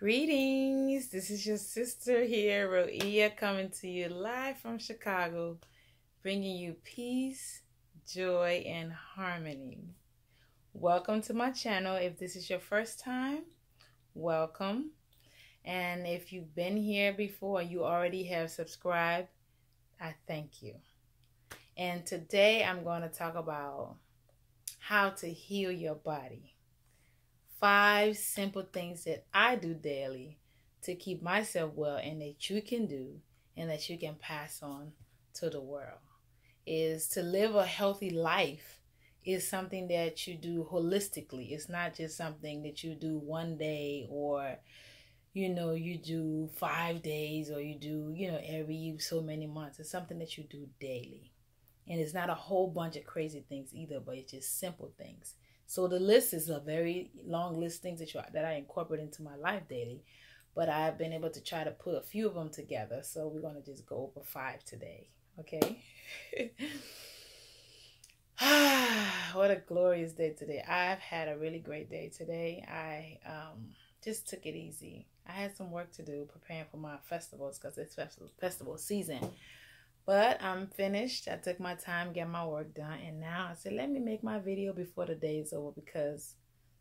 Greetings. This is your sister here, Roea, coming to you live from Chicago, bringing you peace, joy, and harmony. Welcome to my channel. If this is your first time, welcome. And if you've been here before and you already have subscribed, I thank you. And today I'm going to talk about how to heal your body. 5 simple things that I do daily to keep myself well and that you can do and that you can pass on to the world. Is to live a healthy life is something that you do holistically. It's not just something that you do one day or, you do 5 days or you do, every so many months. It's something that you do daily. And it's not a whole bunch of crazy things either, but it's just simple things. So the list is a very long list of things that I incorporate into my life daily. But I've been able to try to put a few of them together. So we're going to just go over 5 today. Okay? What a glorious day today. I've had a really great day today. I just took it easy. I had some work to do preparing for my festivals because it's festival season. But I'm finished. I took my time, get my work done, and now I said, let me make my video before the day is over because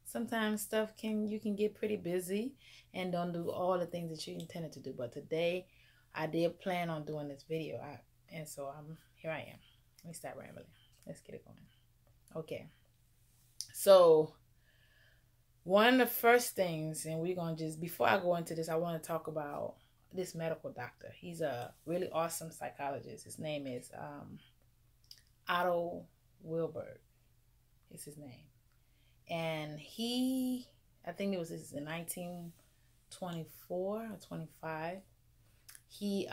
sometimes you can get pretty busy and don't do all the things that you intended to do. But today, I did plan on doing this video, and so here I am. Let me stop rambling. Let's get it going. Okay. So one of the first things, and we're gonna before I go into this, I want to talk about this medical doctor. He's a really awesome psychologist. His name is Otto Wilberg is his name. And I think this is in 1924 or 25. He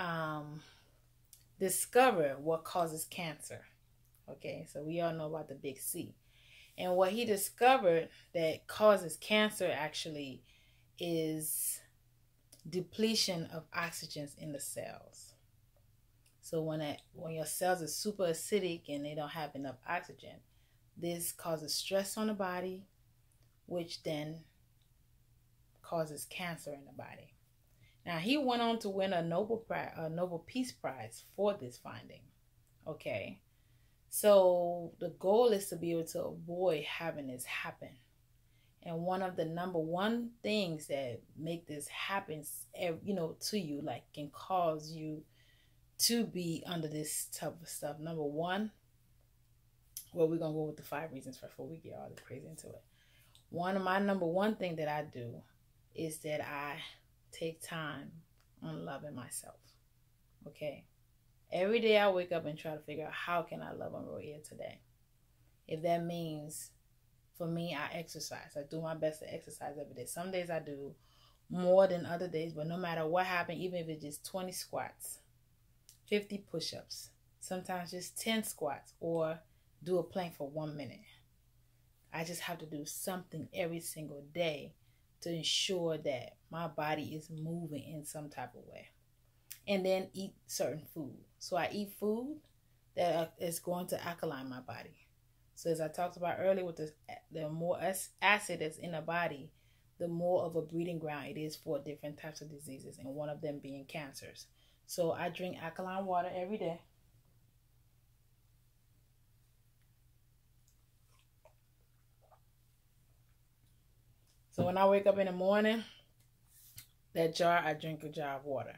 discovered what causes cancer. Okay, so we all know about the big C. And what he discovered that causes cancer actually is depletion of oxygen in the cells. So when your cells are super acidic and they don't have enough oxygen, this causes stress on the body, which then causes cancer in the body. Now he went on to win a Nobel Peace Prize for this finding. Okay, so the goal is to be able to avoid having this happen. And one of the number one things that make this happen, to you, like can cause you to be under this type of stuff. Number one, well, we're going to go with the 5 reasons first before we get all this crazy into it. My number one thing that I do is that I take time on loving myself. Okay. Every day I wake up and try to figure out how can I love on Roea today. If that means, for me, I exercise. I do my best to exercise every day. Some days I do more than other days, but no matter what happens, even if it's just 20 squats, 50 push-ups, sometimes just 10 squats, or do a plank for 1 minute. I just have to do something every single day to ensure that my body is moving in some type of way. And then eat certain food. So I eat food that is going to alkaline my body. So as I talked about earlier, with the more acid that's in the body, the more of a breeding ground it is for different types of diseases, and one of them being cancers. So I drink alkaline water every day. So when I wake up in the morning, I drink a jar of water.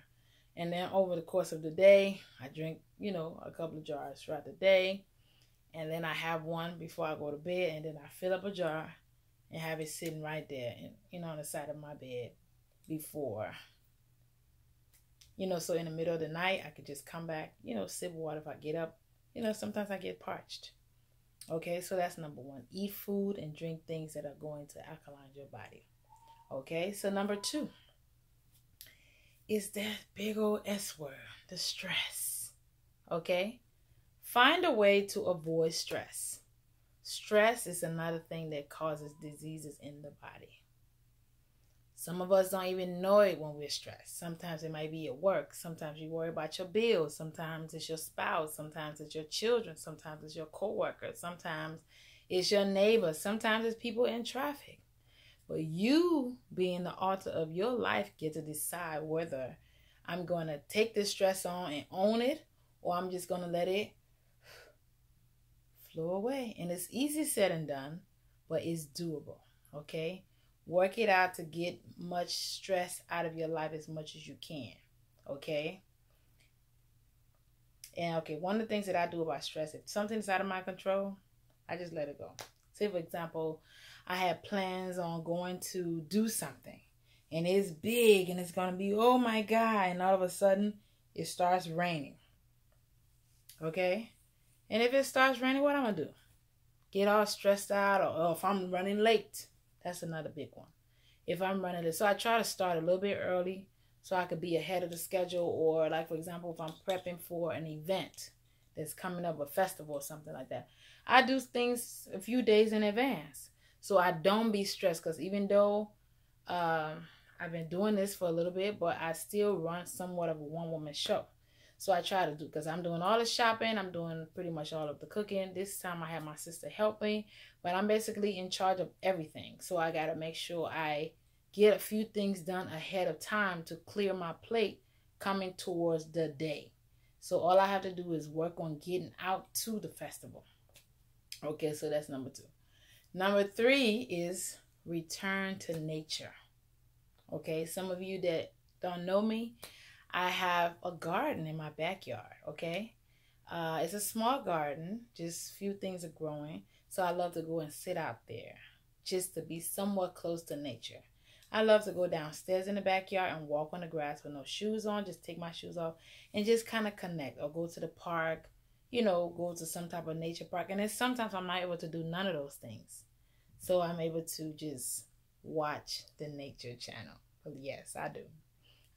And then over the course of the day, I drink, a couple of jars throughout the day. And then I have one before I go to bed, and then I fill up a jar and have it sitting right there, on the side of my bed before, so in the middle of the night, I could just come back, sip water if I get up. Sometimes I get parched. Okay, so that's number one. Eat food and drink things that are going to alkaline your body. Okay, so number 2 is that big old S word, the stress. Okay? Find a way to avoid stress. Stress is another thing that causes diseases in the body. Some of us don't even know it when we're stressed. Sometimes it might be at work. Sometimes you worry about your bills. Sometimes it's your spouse. Sometimes it's your children. Sometimes it's your coworkers. Sometimes it's your neighbor. Sometimes it's people in traffic. But you, being the author of your life, get to decide whether I'm going to take this stress on and own it, or I'm just going to let it flow away. And it's easy said and done, but it's doable. Okay? Work it out to get much stress out of your life as much as you can. Okay? And okay, one of the things that I do about stress, if something's out of my control, I just let it go. Say, for example, I had plans on going to do something, and it's big, and it's going to be, oh my God, and all of a sudden, it starts raining. Okay? And if it starts raining, what I'm going to do? Get all stressed out, or if I'm running late. That's another big one. If I'm running late. So I try to start a little bit early so I could be ahead of the schedule. Or like, for example, if I'm prepping for an event that's coming up, a festival or something like that, I do things a few days in advance so I don't be stressed. Because even though I've been doing this for a little bit, but I still run somewhat of a one-woman show. So I try to do, because I'm doing all the shopping, I'm doing pretty much all of the cooking. This time I have my sister help me, but I'm basically in charge of everything. So I got to make sure I get a few things done ahead of time to clear my plate coming towards the day. So all I have to do is work on getting out to the festival. Okay, so that's number 2. Number 3 is return to nature. Okay, some of you that don't know me, I have a garden in my backyard, okay? It's a small garden, just few things are growing. So I love to go and sit out there just to be somewhat close to nature. I love to go downstairs in the backyard and walk on the grass with no shoes on, just take my shoes off and just kind of connect, or go to the park, you know, go to some type of nature park. And then sometimes I'm not able to do none of those things. So I'm able to just watch the nature channel. But yes, I do.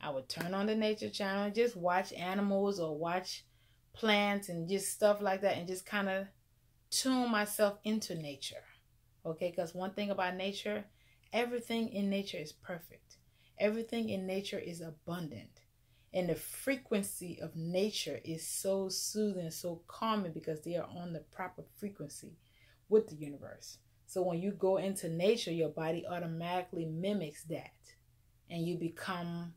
I would turn on the nature channel and just watch animals or watch plants and just stuff like that, and just kind of tune myself into nature. Okay, because one thing about nature, everything in nature is perfect. Everything in nature is abundant. And the frequency of nature is so soothing, so calming, because they are on the proper frequency with the universe. So when you go into nature, your body automatically mimics that. And you become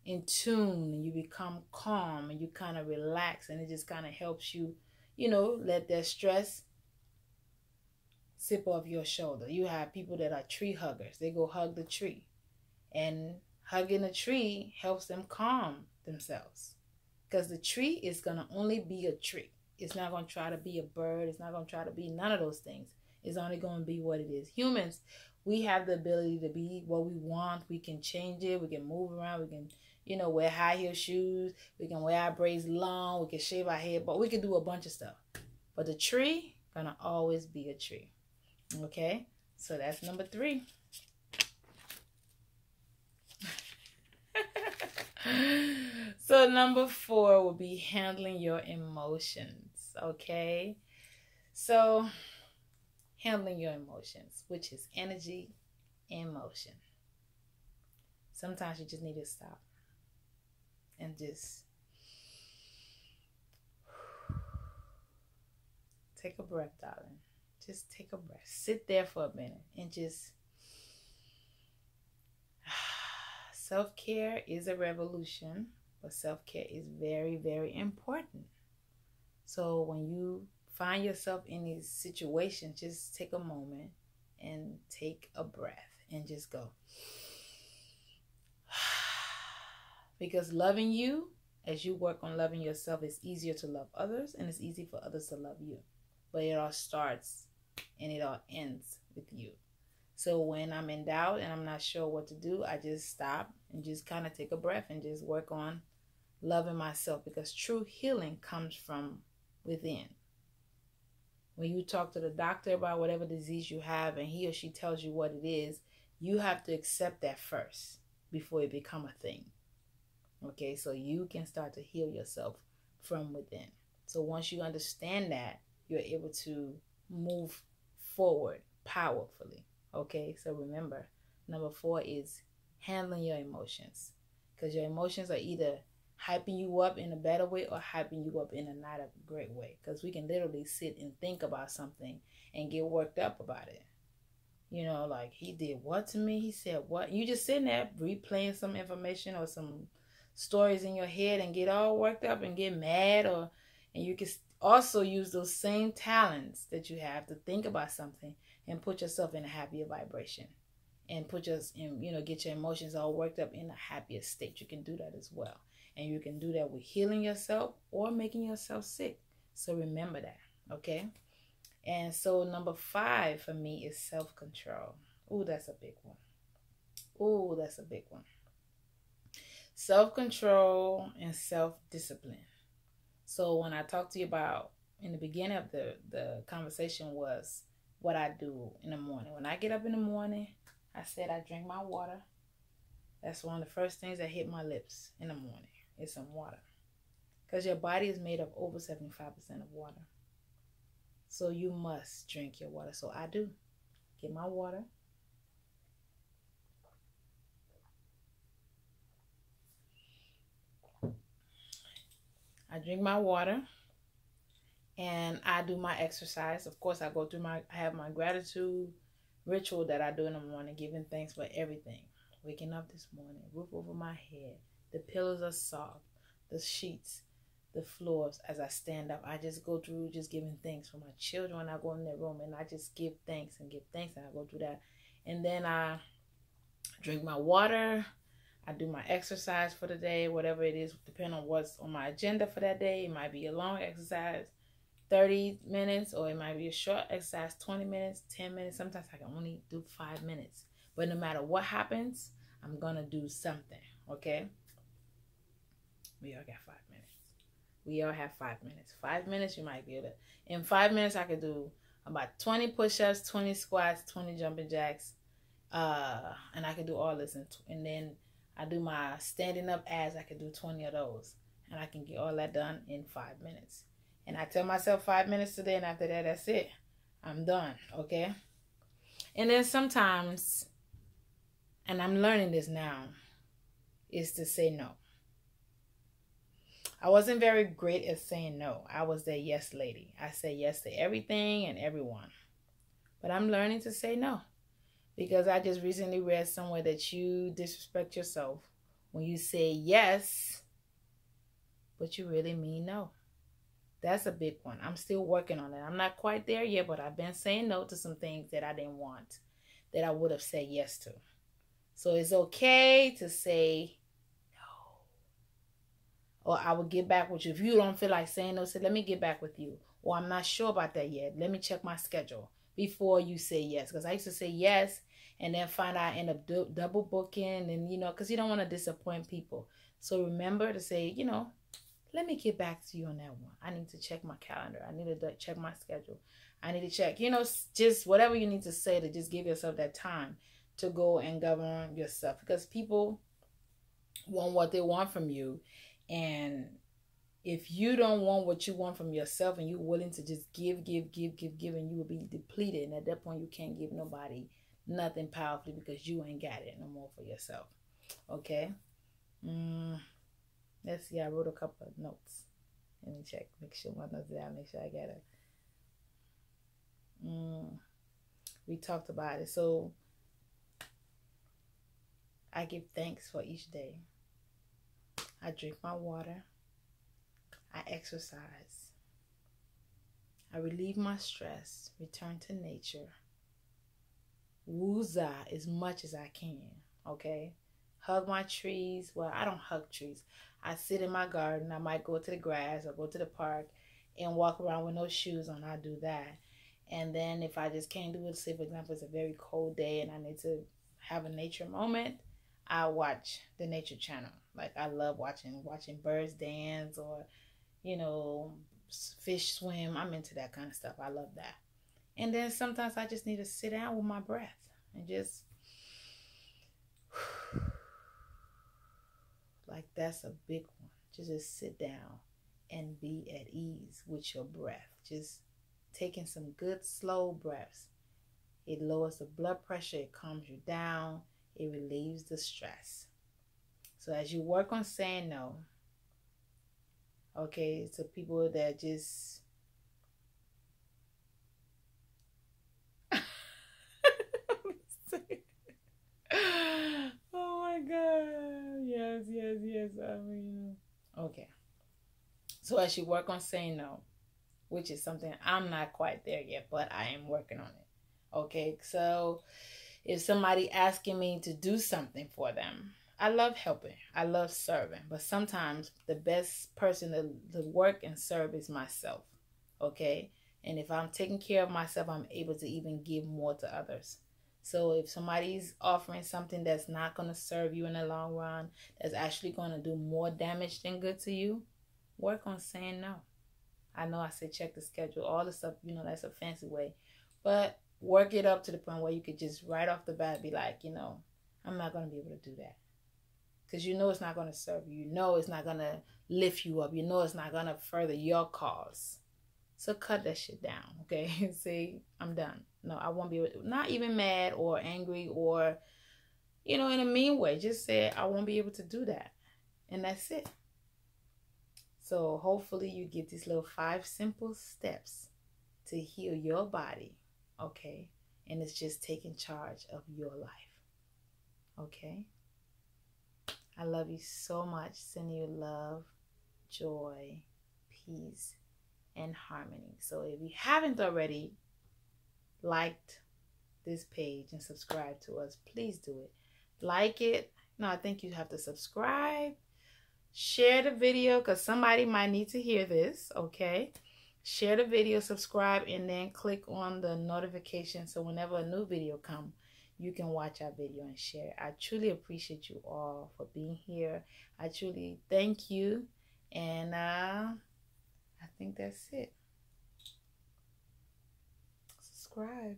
in tune, and you become calm, and you kind of relax, and it just kind of helps you, you know, let that stress sip off your shoulder. You have people that are tree huggers. They go hug the tree, and hugging a tree helps them calm themselves, because the tree is going to only be a tree. It's not going to try to be a bird. It's not going to try to be none of those things. It's only going to be what it is. Humans, we have the ability to be what we want. We can change it. We can move around. We can, you know, wear high heel shoes. We can wear our braids long. We can shave our head. But we can do a bunch of stuff. But the tree gonna always be a tree. Okay? So that's number 3. So number 4 will be handling your emotions. Okay? So handling your emotions, which is energy and motion. Sometimes you just need to stop and just take a breath, darling. Just take a breath. Sit there for a minute and just... Self-care is a revolution, but self-care is very, very important. So when you find yourself in these situations, just take a moment and take a breath and just go. Because loving you, as you work on loving yourself, it's easier to love others, and it's easy for others to love you. But it all starts and it all ends with you. So when I'm in doubt and I'm not sure what to do, I just stop and just kind of take a breath and just work on loving myself, because true healing comes from within. When you talk to the doctor about whatever disease you have and he or she tells you what it is, you have to accept that first before it become a thing. Okay, so you can start to heal yourself from within. So once you understand that, you're able to move forward powerfully. Okay, so remember, number 4 is handling your emotions. Because your emotions are either hyping you up in a better way or hyping you up in a not a great way. Because we can literally sit and think about something and get worked up about it. You know, like, he did what to me? He said what? You just sitting there replaying some information or some stories in your head and get all worked up and get mad, and you can also use those same talents that you have to think about something and put yourself in a happier vibration and put us in, get your emotions all worked up in a happier state. You can do that as well. And you can do that with healing yourself or making yourself sick. So remember that, okay? And so number 5 for me is self-control. Ooh, that's a big one. Ooh, that's a big one. Self-control and self-discipline. So when I talked to you about in the beginning of the conversation was what I do in the morning. When I get up in the morning, I said I drink my water. That's one of the first things that hit my lips in the morning is some water. Because your body is made of over 75% of water. So you must drink your water. So I do. Get my water. I drink my water. And I do my exercise. Of course, I have my gratitude ritual that I do in the morning, giving thanks for everything. Waking up this morning, roof over my head. The pillows are soft. The sheets, the floors. As I stand up, I just go through just giving thanks for my children when I go in their room. And I just give thanks. And I go through that. And then I drink my water. I do my exercise for the day, whatever it is, depending on what's on my agenda for that day. It might be a long exercise, 30 minutes, or it might be a short exercise, 20 minutes, 10 minutes. Sometimes I can only do 5 minutes. But no matter what happens, I'm going to do something, okay? We all got 5 minutes. We all have 5 minutes. 5 minutes, you might be able to. In 5 minutes, I could do about 20 push-ups, 20 squats, 20 jumping jacks. And I could do all this. And then I do my standing up abs. I could do 20 of those. And I can get all that done in 5 minutes. And I tell myself 5 minutes today, and after that, that's it. I'm done, okay? And then sometimes, and I'm learning this now, is to say no. I wasn't very great at saying no. I was the yes lady. I say yes to everything and everyone. But I'm learning to say no. Because I just recently read somewhere that you disrespect yourself when you say yes, but you really mean no. That's a big one. I'm still working on it. I'm not quite there yet, but I've been saying no to some things that I didn't want, that I would have said yes to. So it's okay to say no. Or I will get back with you. If you don't feel like saying no, say, let me get back with you. Or I'm not sure about that yet. Let me check my schedule before you say yes. Because I used to say yes and then find out I end up double booking. And, because you don't want to disappoint people. So remember to say, let me get back to you on that one. I need to check my calendar. I need to check my schedule. I need to check, just whatever you need to say to just give yourself that time to go and govern yourself. Because people want what they want from you. And if you don't want what you want from yourself and you're willing to just give, and you will be depleted. And at that point, you can't give nobody nothing powerfully because you ain't got it no more for yourself. Okay? Let's see. I wrote a couple of notes. Let me check. Make sure my notes are out. Make sure I got it. We talked about it. So I give thanks for each day. I drink my water. I exercise. I relieve my stress. Return to nature. Woozah as much as I can. Okay? Hug my trees. Well, I don't hug trees. I sit in my garden. I might go to the grass or go to the park and walk around with no shoes on. I do that. And then if I just can't do it, say for example, it's a very cold day and I need to have a nature moment, I watch the nature channel. Like I love watching birds dance or, fish swim. I'm into that kind of stuff. I love that. And then sometimes I just need to sit down with my breath and just like that's a big one. Just sit down and be at ease with your breath. Just taking some good slow breaths. It lowers the blood pressure. It calms you down. It relieves the stress. So as you work on saying no, okay, to people that just So as you work on saying no, which is something I'm not quite there yet, but I am working on it. Okay, so if somebody asking me to do something for them, I love helping. I love serving. But sometimes the best person to work and serve is myself. Okay? And if I'm taking care of myself, I'm able to even give more to others. So if somebody's offering something that's not going to serve you in the long run, that's actually going to do more damage than good to you, work on saying no. I know I said check the schedule, all the stuff, that's a fancy way. But work it up to the point where you could just right off the bat be like, I'm not going to be able to do that. Because it's not going to serve you. It's not going to lift you up. It's not going to further your cause. So cut that shit down, okay? See, I'm done. No, I won't be able to, not even mad or angry or, in a mean way. Just say, I won't be able to do that. And that's it. So hopefully you get these little 5 simple steps to heal your body, okay? And it's just taking charge of your life, okay? I love you so much. Sending you love, joy, peace, and harmony. So if you haven't already liked this page and subscribed to us, please do it. Like it. No, I think you have to subscribe. Share the video because somebody might need to hear this, okay? Share the video, subscribe, and then click on the notification so whenever a new video comes, you can watch our video and share. I truly appreciate you all for being here. I truly thank you. And I think that's it. Subscribe.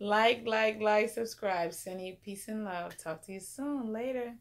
like, subscribe. Send you peace and love. Talk to you soon. Later.